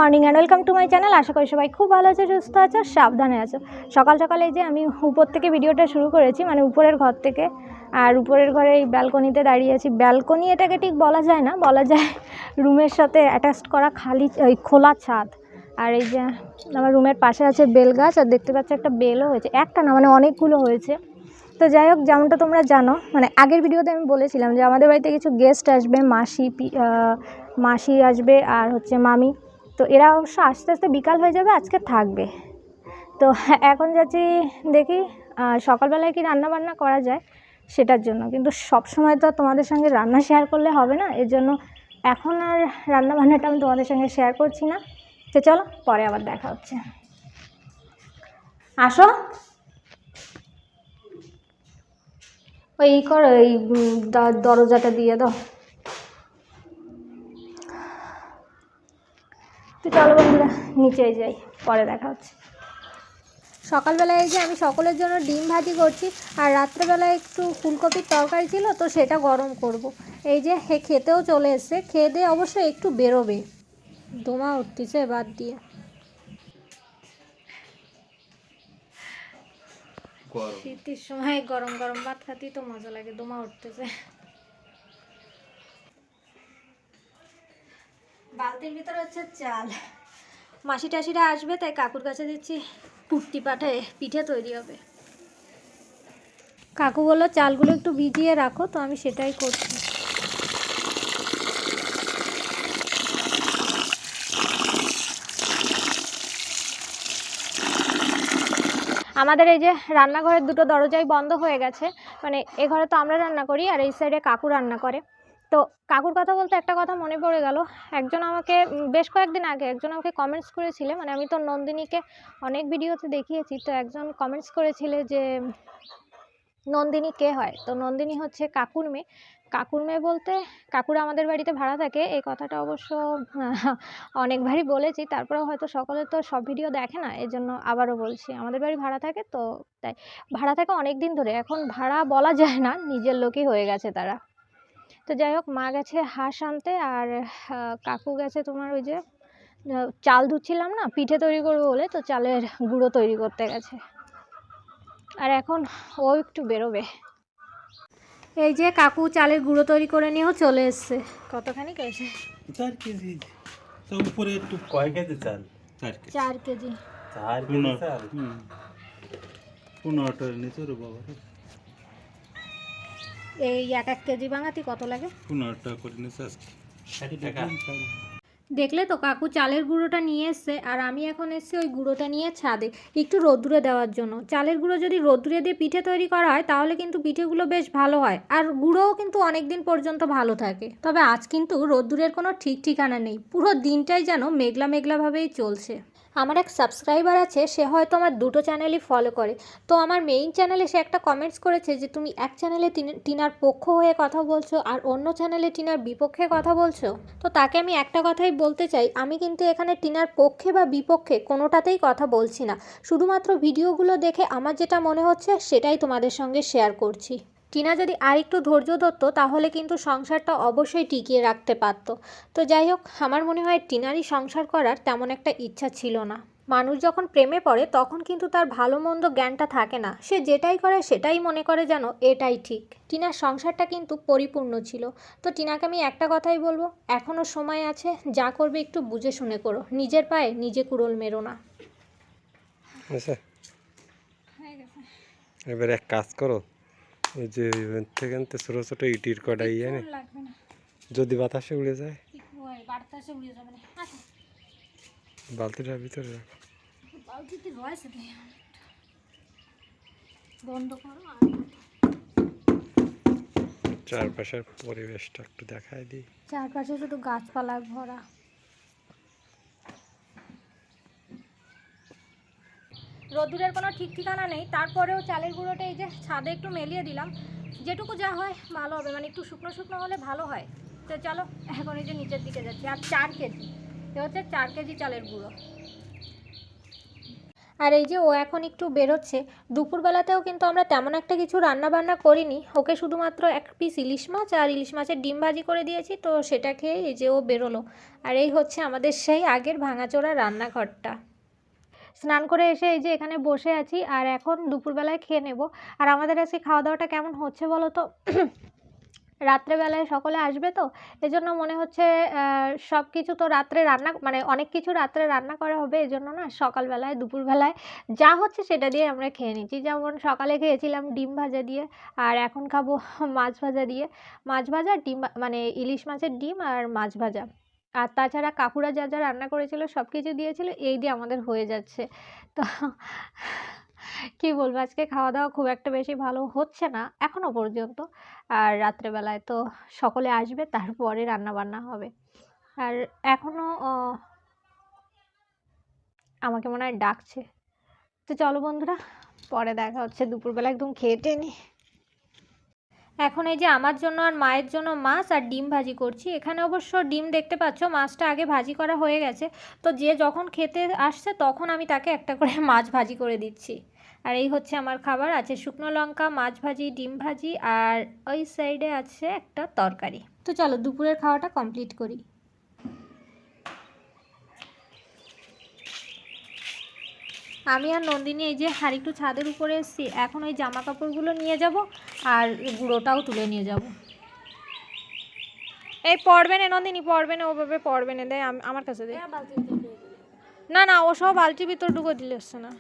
Morning and welcome to my channel. আশা করি সবাই খুব ভালো আছো, সুস্থ আছো, সাবধানে আছো। সকাল সকালে যে আমি উপর থেকে ভিডিওটা শুরু করেছি, মানে উপরের ঘর থেকে। আর উপরের ঘরে এই ব্যালকনিতে দাঁড়িয়ে আছি। ব্যালকনি এটাকে ঠিক বলা যায় না, বলা যায় রুমের সাথে অ্যাটাচড করা খালি ওই খোলা ছাদ। আর এই যে আমার রুমের পাশে আছে বেল গাছ, আর দেখতে পাচ্ছি একটা বেলও হয়েছে, একটা না মানে অনেকগুলো হয়েছে। তো যাই হোক, যেমনটা তোমরা জানো, মানে আগের ভিডিওতে আমি বলেছিলাম যে আমাদের বাড়িতে কিছু গেস্ট আসবে, মাসি আসবে আর হচ্ছে মামি। তো এরা অবশ্য আস্তে আস্তে বিকাল হয়ে যাবে, আজকে থাকবে। তো এখন যাচ্ছি দেখি সকালবেলায় কি রান্না বান্না করা যায় সেটার জন্য। কিন্তু সব সময় তো তোমাদের সঙ্গে রান্না শেয়ার করলে হবে না, এর জন্য এখন আর রান্না বান্নাটা আমি তোমাদের সঙ্গে শেয়ার করছি না। তো চলো, পরে আবার দেখা হচ্ছে। আসো, ওই করো, এই দরজাটা দিয়ে দাও। তো চলো বন্ধুরা, নিচে যাই, পরে দেখা হচ্ছে। সকালবেলায় এই যে আমি সকলের জন্য ডিম ভাজি করছি, আর রাত্রেবেলায় একটু ফুলকপির তরকারি ছিল, তো সেটা গরম করব। এই যে খেতেও চলে এসছে, খেয়ে দিয়ে অবশ্যই একটু বেরোবে। দমা উঠতেছে বাদ দিয়ে। শীতের সময় গরম গরম ভাত খাতেই তো মজা লাগে, দমা উঠতেছে। বালতির ভিতরে হচ্ছে চাল। মাসি টাসিরা আসবে, তাই কাকুর কাছে দিচ্ছি পুট্টি পাঠায় পিঠে তৈরি হবে। কাকু বললো চালগুলো একটু ভিজিয়ে রাখো, তো আমি সেটাই করছি। আমাদের এই যে রান্নাঘরের দুটো দরজাই বন্ধ হয়ে গেছে, মানে এ ঘরে তো আমরা রান্না করি আর এই সাইডে কাকু রান্না করে। তো কাকুর কথা বলতে একটা কথা মনে পড়ে গেল। একজন আমাকে বেশ কয়েকদিন আগে একজন আমাকে কমেন্টস করেছিলে, মানে আমি তো নন্দিনীকে অনেক ভিডিওতে দেখিয়েছি, তো একজন কমেন্টস করেছিলে যে নন্দিনী কে হয়। তো নন্দিনী হচ্ছে কাকুর মেয়ে। কাকুর মেয়ে বলতে কাকুরা আমাদের বাড়িতে ভাড়া থাকে, এই কথাটা অবশ্য অনেকবারই বলেছি, তারপরেও হয়তো সকলে তো সব ভিডিও দেখে না, এই জন্য আবারও বলছি। আমাদের বাড়ি ভাড়া থাকে, তো তাই ভাড়া থাকে অনেক দিন ধরে, এখন ভাড়া বলা যায় না, নিজের লোকই হয়ে গেছে তারা। তো যাই হোক, মা গেছে হাঁস আনতে, আর কাকু গেছে তোমার ওই যে চাল ধুচ্ছিলাম না পিঠে তৈরি করবো বলে, তো চালের গুঁড়ো তৈরি করতে গেছে। আর এখন ও একটু বেরোবে। এই যে কাকু চালের গুঁড়ো তৈরি করে নিয়েও চলে এসছে। কতখানি করেছে? 4 কেজি। তো উপরে একটু কয় কেজি চাল? 4 কেজি। 4 কেজি। 4 কেজি চাল? 15টার নিচে রে বাবা। এই 1 কেজি ভাঙাতি কত লাগে? 15 টাকা করে নিচে আজকে। 60 টাকা। দেখলে তো কাকু চালের গুঁড়োটা নিয়ে এসছে, আর আমি এখন এসছি ওই গুঁড়োটা নিয়ে ছাদে একটু রোদ্দুরে দেওয়ার জন্য। চালের গুঁড়ো যদি রোদ্দুরে দিয়ে পিঠে তৈরি করা হয় তাহলে কিন্তু পিঠেগুলো বেশ ভালো হয়, আর গুঁড়োও কিন্তু অনেক দিন পর্যন্ত ভালো থাকে। তবে আজ কিন্তু রোদ্দুরের কোনো ঠিক ঠিকানা নেই, পুরো দিনটাই যেন মেঘলা মেঘলাভাবেই চলছে। আমার এক সাবস্ক্রাইবার আছে, সে হয়তো আমার দুটো চ্যানেলই ফলো করে। তো আমার মেইন চ্যানেলে সে একটা কমেন্টস করেছে যে তুমি এক চ্যানেলে টিনার পক্ষ হয়ে কথা বলছো আর অন্য চ্যানেলে টিনার বিপক্ষে কথা বলছো। তো তাকে আমি একটা কথাই বলতে চাই, আমি কিন্তু এখানে টিনার পক্ষে বা বিপক্ষে কোনোটাতেই কথা বলছি না, শুধুমাত্র ভিডিওগুলো দেখে আমার যেটা মনে হচ্ছে সেটাই তোমাদের সঙ্গে শেয়ার করছি। টিনা যদি আর একটু ধৈর্য ধরত তাহলে কিন্তু সংসারটা অবশ্যই টিকিয়ে রাখতে পারত। তো যাই হোক, আমার মনে হয় টিনারই সংসার করার তেমন একটা ইচ্ছা ছিল না। মানুষ যখন প্রেমে পড়ে তখন কিন্তু তার ভালো মন্দ জ্ঞানটা থাকে না, সে যেটাই করে সেটাই মনে করে যেন এটাই ঠিক। টিনার সংসারটা কিন্তু পরিপূর্ণ ছিল। তো টিনাকে আমি একটা কথাই বলবো, এখনও সময় আছে, যা করবে একটু বুঝে শুনে করো, নিজের পায়ে নিজে কুড়োল মেরো না। আচ্ছা, এবার এক কাজ করো, ওই যে থেকে ছোটো ছোটো ইটির কড়াই এনে যদি বাতাসে উড়ে যায়, বালতিটার ভিতরে রাখো। চারপাশের পরিবেশটা একটু দেখায় দিই। চারপাশে শুধু গাছপালায় ভরা। রোদ্দুরের কোনো ঠিক ঠিকানা নেই, তারপরেও চালের গুঁড়োটা এই যে ছাদে একটু মেলিয়ে দিলাম, যেটুকু যা হয় ভালো হবে, মানে একটু শুকনো শুকনো হলে ভালো হয়। তো চলো এখন এই যে নিচের দিকে যাচ্ছি। আর 4 কেজি, এ হচ্ছে 4 কেজি চালের গুঁড়ো। আর এই যে ও এখন একটু বেরোচ্ছে। দুপুরবেলাতেও কিন্তু আমরা তেমন একটা কিছু রান্না বান্না করিনি, ওকে শুধুমাত্র এক পিস ইলিশ মাছ আর ইলিশ মাছের ডিম ভাজি করে দিয়েছি, তো সেটা খেয়ে এই যে ও বেরোলো। আর এই হচ্ছে আমাদের সেই আগের ভাঙাচোরা রান্নাঘরটা। স্নান করে এসে এই যে এখানে বসে আছি আর এখন দুপুরবেলায় খেয়ে নেব। আর আমাদের আজকে খাওয়া দাওয়াটা কেমন হচ্ছে বলো তো? রাত্রেবেলায় সকলে আসবে তো, এজন্য মনে হচ্ছে সব কিছু তো রাত্রে রান্না, মানে অনেক কিছু রাত্রে রান্না করা হবে, এজন্য না সকালবেলায় দুপুরবেলায় যা হচ্ছে সেটা দিয়ে আমরা খেয়ে নিচ্ছি। যেমন সকালে খেয়েছিলাম ডিম ভাজা দিয়ে, আর এখন খাবো মাছ ভাজা দিয়ে। মাছ ভাজা, ডিম, মানে ইলিশ মাছের ডিম আর মাছ ভাজা। আর তাছাড়া কাকুরা যা যা রান্না করেছিল সব কিছু দিয়েছিল, এই দিয়ে আমাদের হয়ে যাচ্ছে। তো কী বলবো, আজকে খাওয়া দাওয়া খুব একটা বেশি ভালো হচ্ছে না এখনো পর্যন্ত। আর রাত্রেবেলায় তো সকলে আসবে, তারপরে রান্না বান্না হবে। আর এখনো আমাকে মনে হয় ডাকছে। তো চলো বন্ধুরা, পরে দেখা হচ্ছে। দুপুরবেলা একদম খেয়ে টেয়ে নি। এখন এই যে আমার জন্য আর মায়ের জন্য মাছ আর ডিম ভাজি করছি। এখানে অবশ্য ডিম দেখতে পাচ্ছ, মাছটা আগে ভাজি করা হয়ে গেছে। তো যে যখন খেতে আসছে তখন আমি তাকে একটা করে মাছ ভাজি করে দিচ্ছি। আর এই হচ্ছে আমার খাবার। আছে শুকনো লঙ্কা, মাছ ভাজি, ডিম ভাজি, আর ওই সাইডে আছে একটা তরকারি। তো চলো দুপুরের খাওয়াটা কমপ্লিট করি। আমি আর নন্দিনী এই যে আর একটু ছাদের উপরে এসেছি। এখন ওই জামা কাপড়গুলো নিয়ে যাব আর গুঁড়োটাও তুলে নিয়ে যাব। এই পড়বে না নন্দিনী, পড়বে না, ওভাবে পড়বে না, দেয় আমার কাছে দে। না না, ও সব বালতির ভিতর ঢুকে দিলে আসছে না,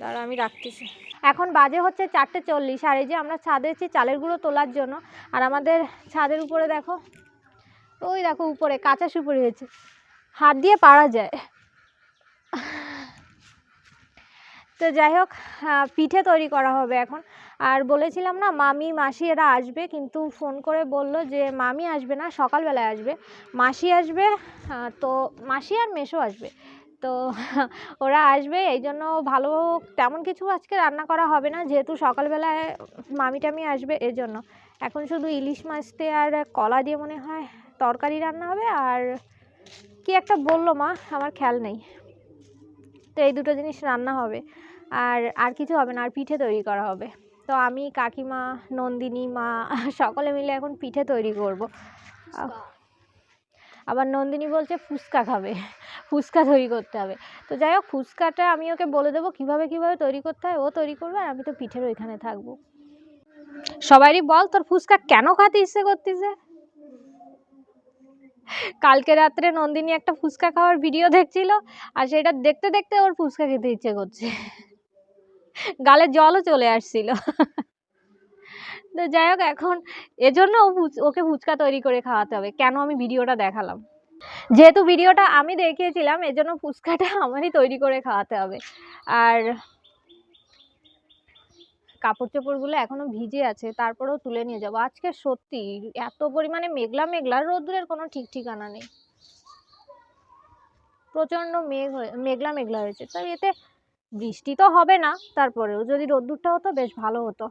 দাঁড়া আমি রাখতেছি। এখন বাজে হচ্ছে 4:40। আর এই যে আমরা ছাদে এসেছি চালের গুঁড়ো তোলার জন্য। আর আমাদের ছাদের উপরে দেখো, ওই দেখো উপরে কাঁচা সুপুরি হয়েছে, হাত দিয়ে পাড়া যায়। তো যাই হোক, পিঠে তৈরি করা হবে এখন। আর বলেছিলাম না মামি মাসি এরা আসবে, কিন্তু ফোন করে বলল যে মামি আসবে না, সকালবেলায় আসবে, মাসি আসবে। তো মাসি আর মেসো আসবে, তো ওরা আসবে, এই জন্য ভালো তেমন কিছু আজকে রান্না করা হবে না, যেহেতু সকালবেলায় মামি টামি আসবে, এই জন্য এখন শুধু ইলিশ মাছ দিয়ে আর কলা দিয়ে মনে হয় তরকারি রান্না হবে। আর কি একটা বললো মা, আমার খেয়াল নেই। তো এই দুটো জিনিস রান্না হবে, আর কিছু হবে না। আর পিঠে তৈরি করা হবে। তো আমি, কাকিমা, নন্দিনী, মা সকলে মিলে এখন পিঠে তৈরি করব। আবার নন্দিনী বলছে ফুচকা খাবে, ফুচকা তৈরি করতে হবে। তো যাই হোক, ফুচকাটা আমি ওকে বলে দেবো কীভাবে তৈরি করতে হয়, ও তৈরি করবে, আর আমি তো পিঠের ওইখানে থাকবো। সবারই বল তোর ফুচকা কেন খেতে ইচ্ছে করতেছে? কালকে রাত্রে নন্দিনী একটা ফুচকা খাওয়ার ভিডিও দেখছিল, আর সেটা দেখতে দেখতে ওর ফুচকা খেতে ইচ্ছে করছে, গালে জলও চলে আসছিল। তো যাই হোক, এখন এজন্য ওকে ফুচকা তৈরি করে খাওয়াতে হবে। কেন আমি ভিডিওটা দেখালাম, যেহেতু ভিডিওটা আমি দেখিয়েছিলাম, এজন্য ফুচকাটা আমারই তৈরি করে খাওয়াতে হবে। আর কাপড় চোপড়গুলো এখনো ভিজে আছে, তারপরেও তুলে নিয়ে যাবো। আজকে সত্যি এত পরিমাণে মেঘলা মেঘলা, রোদ্দুরের কোনো ঠিক ঠিকানা নেই, প্রচণ্ড মেঘলা মেঘলা হয়েছে। তো এতে বৃষ্টি তো হবে না, তারপরেও যদি রোদ্দুরটা হতো বেশ ভালো হতো।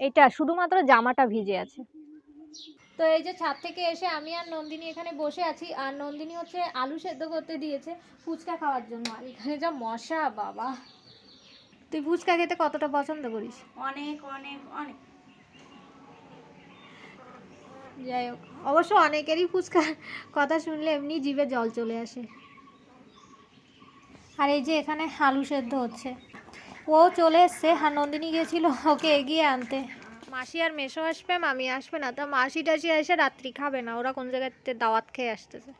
এটা শুধুমাত্র জামাটা ভিজে আছে। তো এই যে ছাদ থেকে এসে আমি আর নন্দিনী এখানে বসে আছি, আর নন্দিনী হচ্ছে আলু সেদ্ধ করতে দিয়েছে ফুচকা খাওয়ার জন্য। আর এখানে যা মশা বাবা! তুই ফুচকা খেতে কতটা পছন্দ করিস? অনেক অনেক অনেক। যাই হোক, অবশ্য অনেকেরই ফুচকা কথা শুনলে এমনি জিভে জল চলে আসে। আর এই যে এখানে আলু সেদ্ধ হচ্ছে, ও চলে এসছে, আর নন্দিনী গেছিল ওকে এগিয়ে আনতে। মাসি আর মেসো আসবে, মামি আসবে না। তা মাসি টাসি এসে রাত্রি খাবে না, ওরা কোন জায়গাতে দাওয়াত খেয়ে আসতেছে।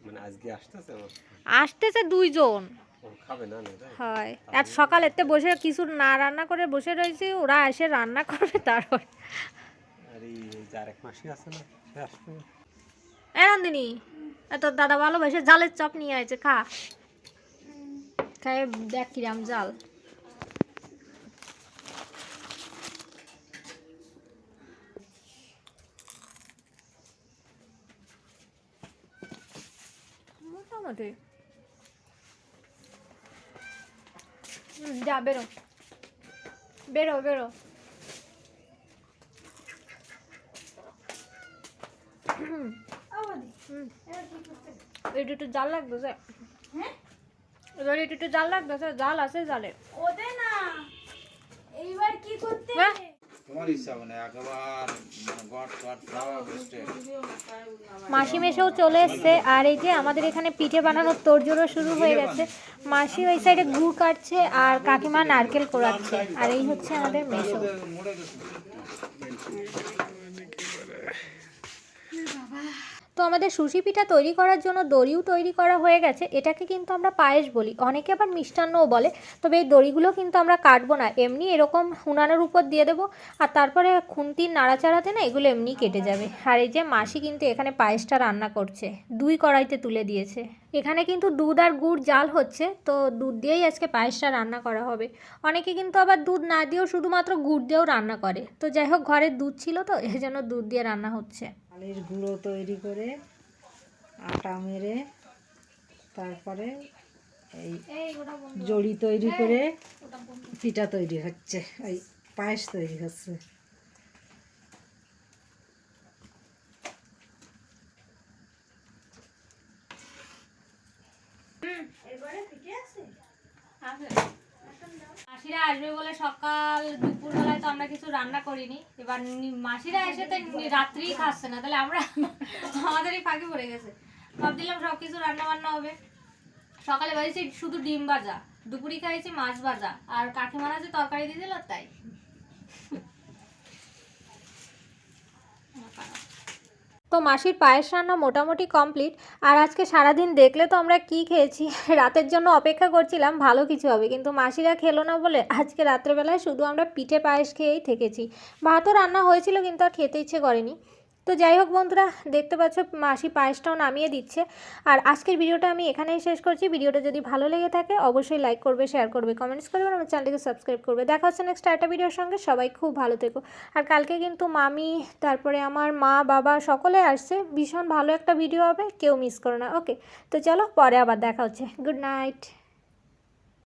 মানে আজকে আসতেছে দুইজন, খাবে না? হয়। আর সকালেতে বসে কিছু না রান্না করে বসে রয়েছে, ওরা এসে রান্না করবে তারপর। নন্দিনী, এত দাদা ভালোবাসে জালের চপ নিয়ে আছে, খা, খাই দেখ কিরাম জাল। মোটামুটি যা, বেরো বেরো বেরো। এটা একটু জাল লাগতেছে। এবার এটা একটু জাল লাগতেছে, জাল আছে জালে। ওতে না এইবার কি করতে হ্যাঁ? তোমার ইচ্ছা মানে একবার গট গট সব স্টেপ মাসি মেশোও চলে এসছে, আর এই যে আমাদের এখানে পিঠে বানানোর তোড়জোড়ও শুরু হয়ে গেছে। মাসি ওই সাইডে গুড় কাটছে আর কাকিমা নারকেল কোড়াচ্ছে, আর এই হচ্ছে আমাদের মেশো। মুড়ে গেছে। তো আমাদের সুশি পিঠা তৈরি করার জন্য দড়িও তৈরি করা হয়ে গেছে। এটাকে কিন্তু আমরা পায়েস বলি, অনেকে আবার মিষ্টান্নও বলে। তবে এই দড়িগুলো কিন্তু আমরা কাটবো না, এমনি এরকম উনানের উপর দিয়ে দেবো, আর তারপরে খুন্তির নাড়াচাড়াতে না এগুলো এমনি কেটে যাবে। আর এই যে মাসি কিন্তু এখানে পায়েসটা রান্না করছে, 2 কড়াইতে তুলে দিয়েছে। এখানে কিন্তু দুধ আর গুড় জাল হচ্ছে, তো দুধ দিয়েই আজকে পায়েসটা রান্না করা হবে। অনেকে কিন্তু আবার দুধ না দিয়েও শুধুমাত্র গুড় দিয়েও রান্না করে। তো যাই হোক, ঘরের দুধ ছিল তো এই জন্য দুধ দিয়ে রান্না হচ্ছে। চালের গুঁড়ো তৈরি করে আটা মেরে তারপরে এই জড়ি তৈরি করে পিঠা তৈরি হচ্ছে, এই পায়েস তৈরি হচ্ছে। মাসিরা আসবে বলে সকাল দুপুরবেলায় তো আমরা কিছু রান্না করিনি। এবার মাসিরা এসে তো রাত্রেই খাচ্ছে না, তাহলে আমরা আমাদেরই ফাঁকে পড়ে গেছে। ভাবছিলাম সব কিছু রান্না বান্না হবে। সকালে বাড়িছি শুধু ডিম ভাজা, দুপুরে খাইছি মাছ ভাজা, আর কাকিমারা যে তরকারি দিয়ে দিল তাই। তো মাসির পায়েস রান্না মোটামুটি কমপ্লিট। আর আজকে সারাদিন দেখলে তো আমরা কি খেয়েছি, রাতের জন্য অপেক্ষা করছিলাম ভালো কিছু হবে, কিন্তু মাসিরা খেলো না বলে আজকে রাত্রেবেলায় শুধু আমরা পিঠে পায়েস খেয়েই থেকেছি। ভাতও রান্না হয়েছিল কিন্তু আর খেতে ইচ্ছে করেনি। তো যাই হোক বন্ধুরা, দেখতে পাচ্ছ মাসি পায়েসটাও নামিয়ে দিচ্ছে। আর আজকের ভিডিওটা আমি এখানেই শেষ করছি। ভিডিওটা যদি ভালো লেগে থাকে অবশ্যই লাইক করবে, শেয়ার করবে, কমেন্টস করবে, আমার চ্যানেলটিকে সাবস্ক্রাইব করবে। দেখা হচ্ছে নেক্সট একটা ভিডিওর সঙ্গে। সবাই খুব ভালো থেকো। আর কালকে কিন্তু মামি, তারপরে আমার মা বাবা সকলে আসছে, ভীষণ ভালো একটা ভিডিও হবে, কেউ মিস করো না। ওকে, তো চলো পরে আবার দেখা হচ্ছে। Good night.